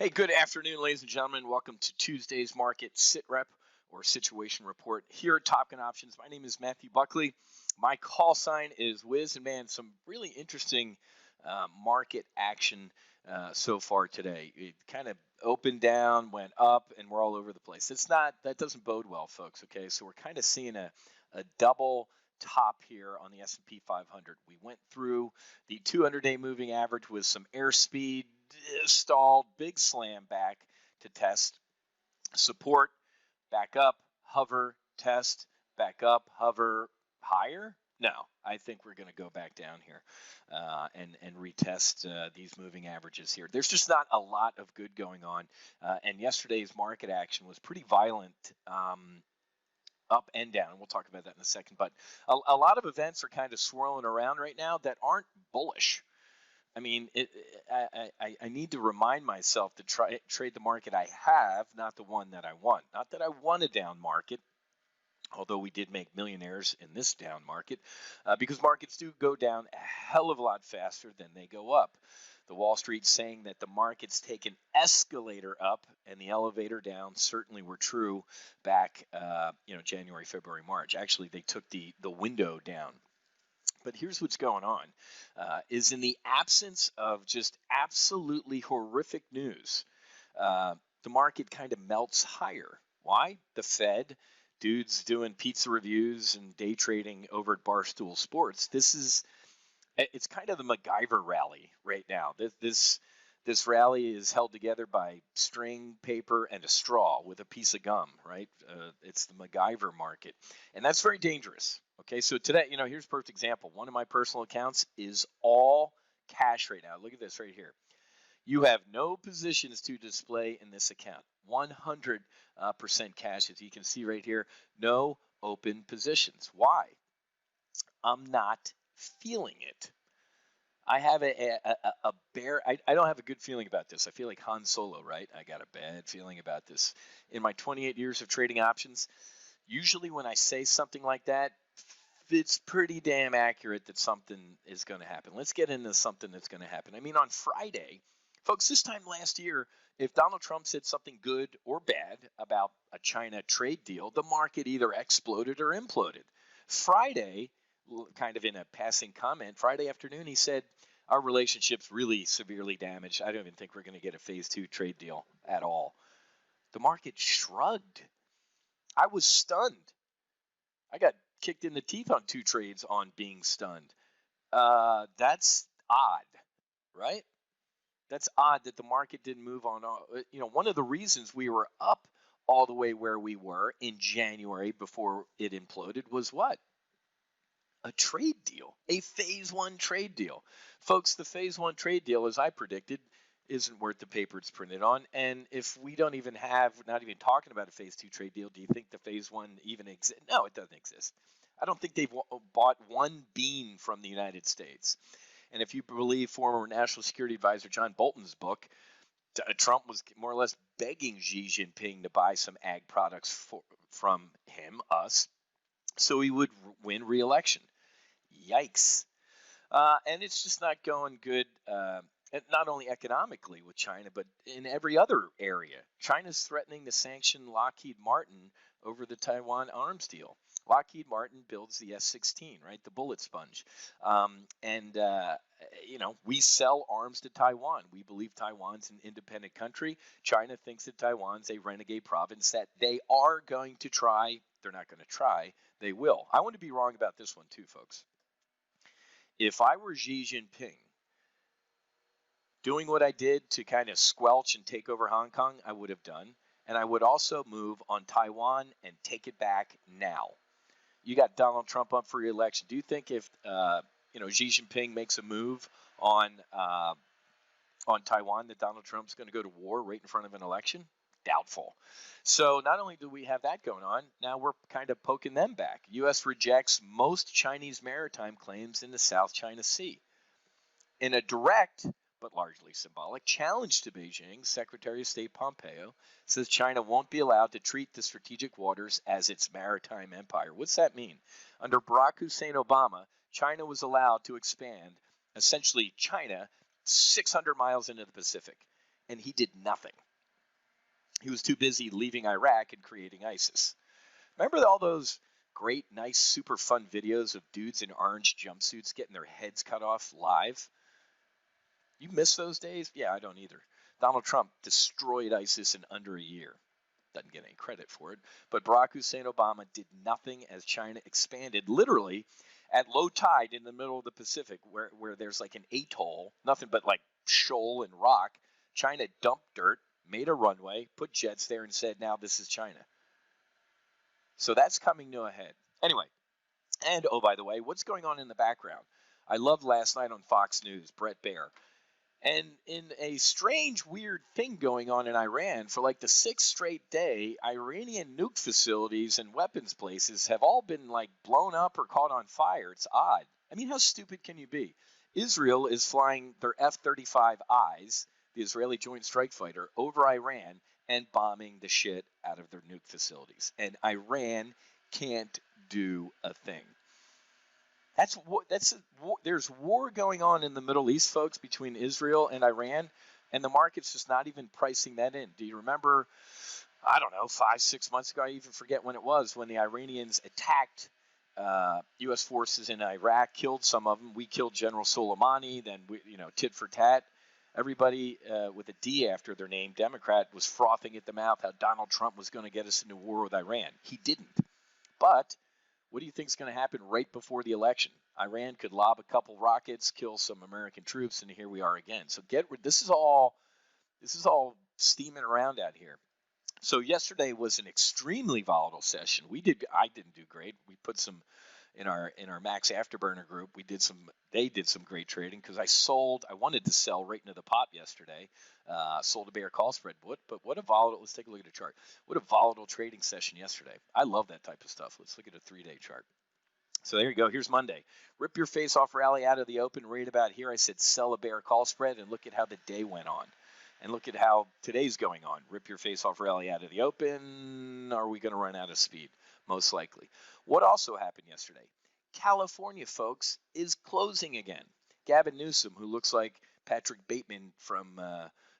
Hey, good afternoon, ladies and gentlemen. Welcome to Tuesday's market SITREP or Situation Report here at Topkin Options. My name is Matthew Buckley. My call sign is Wiz, and man, some really interesting market action so far today. It kind of opened down, went up, and we're all over the place. That doesn't bode well, folks. Okay, so we're kind of seeing a double top here on the S&P 500. We went through the 200-day moving average with some airspeed, stalled, big slam back to test support, back up, hover, test, back up, hover, higher. No, I think we're going to go back down here and retest these moving averages here. There's just not a lot of good going on, and yesterday's market action was pretty violent. Up and down. We'll talk about that in a second. But a lot of events are kind of swirling around right now that aren't bullish. I mean, I need to remind myself to trade the market I have, not the one that I want. Not that I want a down market, although we did make millionaires in this down market, because markets do go down a hell of a lot faster than they go up. The Wall Street saying that the markets take an escalator up and the elevator down certainly were true back, January, February, March. Actually, they took the window down. But here's what's going on, is in the absence of just absolutely horrific news, the market kind of melts higher. Why? The Fed, dudes doing pizza reviews and day trading over at Barstool Sports. It's kind of the MacGyver rally right now. This rally is held together by string, paper, and a straw with a piece of gum, right? It's the MacGyver market. And that's very dangerous. Okay, so today, here's a perfect example. One of my personal accounts is all cash right now. Look at this right here. You have no positions to display in this account. 100% cash, as you can see right here. No open positions. Why? I'm not feeling it. I have a bear. I don't have a good feeling about this. I feel like Han Solo, right? I got a bad feeling about this. In my 28 years of trading options, usually when I say something like that, it's pretty damn accurate that something is going to happen. Let's get into something that's going to happen. I mean, on Friday, folks, this time last year, if Donald Trump said something good or bad about a China trade deal, the market either exploded or imploded. Friday, kind of in a passing comment, Friday afternoon, he said, our relationship's really severely damaged. I don't even think we're going to get a phase 2 trade deal at all. The market shrugged. I was stunned. I got kicked in the teeth on 2 trades on being stunned. That's odd, right? That's odd that the market didn't move on. One of the reasons we were up all the way where we were in January before it imploded was what? A trade deal, a phase 1 trade deal. Folks, the phase 1 trade deal, as I predicted, isn't worth the paper it's printed on. And if we don't even not even talking about a phase 2 trade deal, do you think the phase 1 even exists? No, it doesn't exist. I don't think they've bought one bean from the United States. And if you believe former National Security Advisor John Bolton's book, Trump was more or less begging Xi Jinping to buy some ag products from him, us, so he would win re-election. Yikes. And it's just not going good, not only economically with China, but in every other area. China's threatening to sanction Lockheed Martin over the Taiwan arms deal. Lockheed Martin builds the S-16, right, the bullet sponge. We sell arms to Taiwan. We believe Taiwan's an independent country. China thinks that Taiwan's a renegade province that they are going to try. They're not going to try. They will. I want to be wrong about this one too, folks. If I were Xi Jinping doing what I did to kind of squelch and take over Hong Kong, I would have done. And I would also move on Taiwan and take it back now. You got Donald Trump up for re-election. Do you think if Xi Jinping makes a move on Taiwan that Donald Trump's going to go to war right in front of an election? Doubtful. So not only do we have that going on, now we're kind of poking them back. U.S. rejects most Chinese maritime claims in the South China Sea. In a direct, but largely symbolic, challenge to Beijing, Secretary of State Pompeo says China won't be allowed to treat the strategic waters as its maritime empire. What's that mean? Under Barack Hussein Obama, China was allowed to expand, essentially China, 600 miles into the Pacific. and he did nothing. He was too busy leaving Iraq and creating ISIS. Remember all those great, nice, super fun videos of dudes in orange jumpsuits getting their heads cut off live? You miss those days? Yeah, I don't either. Donald Trump destroyed ISIS in under a year. Doesn't get any credit for it. But Barack Hussein Obama did nothing as China expanded literally at low tide in the middle of the Pacific where there's like an atoll, nothing but like shoal and rock. China dumped dirt, made a runway, put jets there, and said, now this is China. So that's coming to a head. Anyway, and oh, by the way, what's going on in the background? I loved last night on Fox News, Brett Baer. And in a strange, weird thing going on in Iran, for like the sixth straight day, Iranian nuke facilities and weapons places have all been like blown up or caught on fire. It's odd. I mean, how stupid can you be? Israel is flying their F-35Is, the Israeli Joint Strike Fighter, over Iran and bombing the shit out of their nuke facilities. And Iran can't do a thing. There's war going on in the Middle East, folks, between Israel and Iran, and the market's just not even pricing that in. Do you remember, I don't know, 5-6 months ago, I even forget when it was, when the Iranians attacked U.S. forces in Iraq, killed some of them. We killed General Soleimani, then, tit for tat. Everybody with a D after their name, Democrat, was frothing at the mouth how Donald Trump was going to get us into war with Iran. He didn't. But what do you think is going to happen right before the election? Iran could lob a couple rockets, kill some American troops, and here we are again. So this is all steaming around out here. So yesterday was an extremely volatile session. I didn't do great. We put some in our Max Afterburner group. They did some great trading because I wanted to sell right into the pop yesterday. Sold a bear call spread. But what a volatile, let's take a look at the chart. What a volatile trading session yesterday. I love that type of stuff. Let's look at a 3-day chart. So there you go. Here's Monday. Rip your face off rally out of the open. Right about here, I said sell a bear call spread, and look at how the day went on. And look at how today's going on. Rip your face off rally out of the open. Are we going to run out of speed? Most likely. What also happened yesterday? California, folks, is closing again. Gavin Newsom, who looks like Patrick Bateman from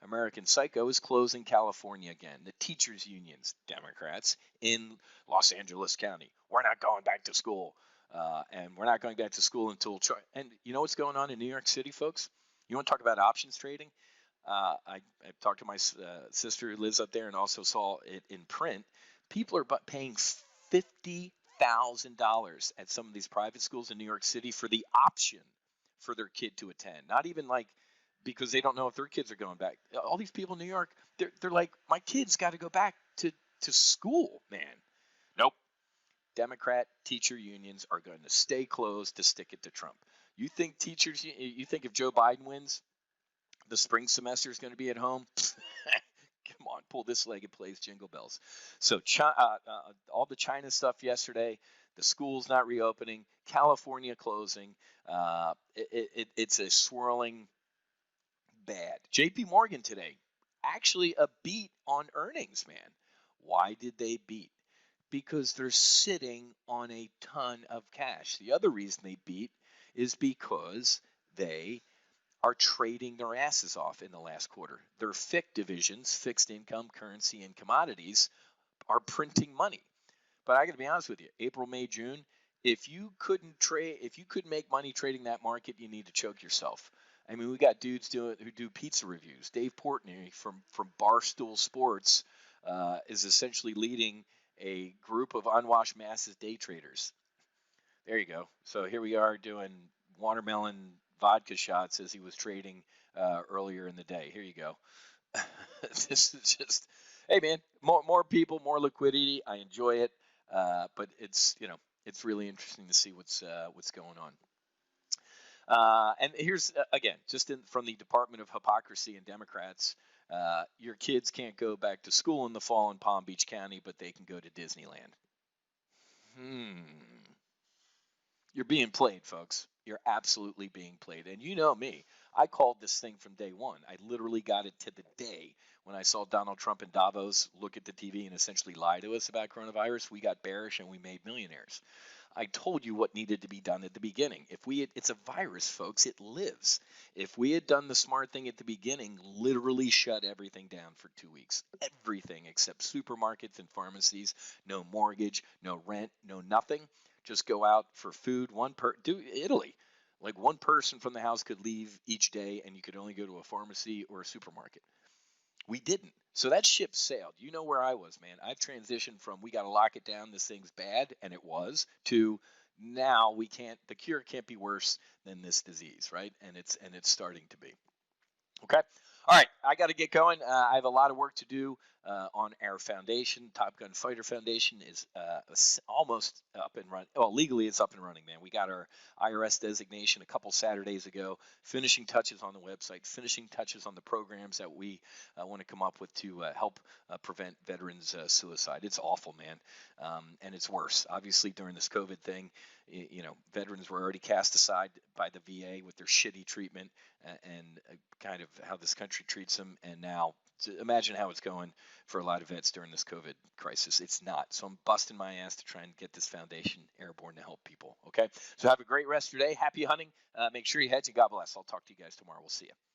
American Psycho, is closing California again. The teachers' unions, Democrats, in Los Angeles County. We're not going back to school. And we're not going back to school until – and you know what's going on in New York City, folks? You want to talk about options trading? I talked to my sister who lives up there and also saw it in print. People are paying $50,000 at some of these private schools in New York City for the option for their kid to attend. Not even like because they don't know if their kids are going back. All these people in New York, they're like, my kid's got to go back to school, man. Nope. Democrat teacher unions are going to stay closed to stick it to Trump. You think if Joe Biden wins, the spring semester is going to be at home? Come on, pull this leg and plays jingle bells. So all the China stuff yesterday, the schools not reopening, California closing. It's a swirling bad. JP Morgan today, actually a beat on earnings, man. Why did they beat? Because they're sitting on a ton of cash. The other reason they beat is because they are trading their asses off in the last quarter. Their FIC divisions, fixed income, currency, and commodities, are printing money. But I got to be honest with you, April, May, June, if you couldn't make money trading that market, you need to choke yourself. I mean, we got dudes who do pizza reviews. Dave Portnoy from Barstool Sports is essentially leading a group of unwashed masses day traders. There you go. So here we are doing watermelon vodka shots as he was trading earlier in the day. Here you go. This is just, hey man, more people, more liquidity. I enjoy it, but it's really interesting to see what's going on. And here's again, just from the Department of Hypocrisy and Democrats. Your kids can't go back to school in the fall in Palm Beach County, but they can go to Disneyland. You're being played, folks. You're absolutely being played. And you know me. I called this thing from day one. I literally got it to the day when I saw Donald Trump and Davos look at the TV and essentially lie to us about coronavirus. We got bearish and we made millionaires. I told you what needed to be done at the beginning. It's a virus, folks. It lives. If we had done the smart thing at the beginning, literally shut everything down for 2 weeks, everything except supermarkets and pharmacies, no mortgage, no rent, no nothing. Just go out for food. Do Italy. Like one person from the house could leave each day, and you could only go to a pharmacy or a supermarket. We didn't. So that ship sailed. You know where I was, man. I've transitioned from we got to lock it down, this thing's bad, and it was, to now the cure can't be worse than this disease, right? And it's starting to be. Okay. All right. I got to get going. I have a lot of work to do on our foundation. Top Gun Fighter Foundation is almost up and running. Well, legally it's up and running, man. We got our IRS designation a couple Saturdays ago. Finishing touches on the website. Finishing touches on the programs that we want to come up with to help prevent veterans suicide. It's awful, man, and it's worse. Obviously, during this COVID thing, veterans were already cast aside by the VA with their shitty treatment and kind of how this country treats them. And now imagine how it's going for a lot of vets during this COVID crisis. It's not. So I'm busting my ass to try and get this foundation airborne to help people. Okay. So have a great rest of your day. Happy hunting. Make sure you hedge and God bless. I'll talk to you guys tomorrow. We'll see you.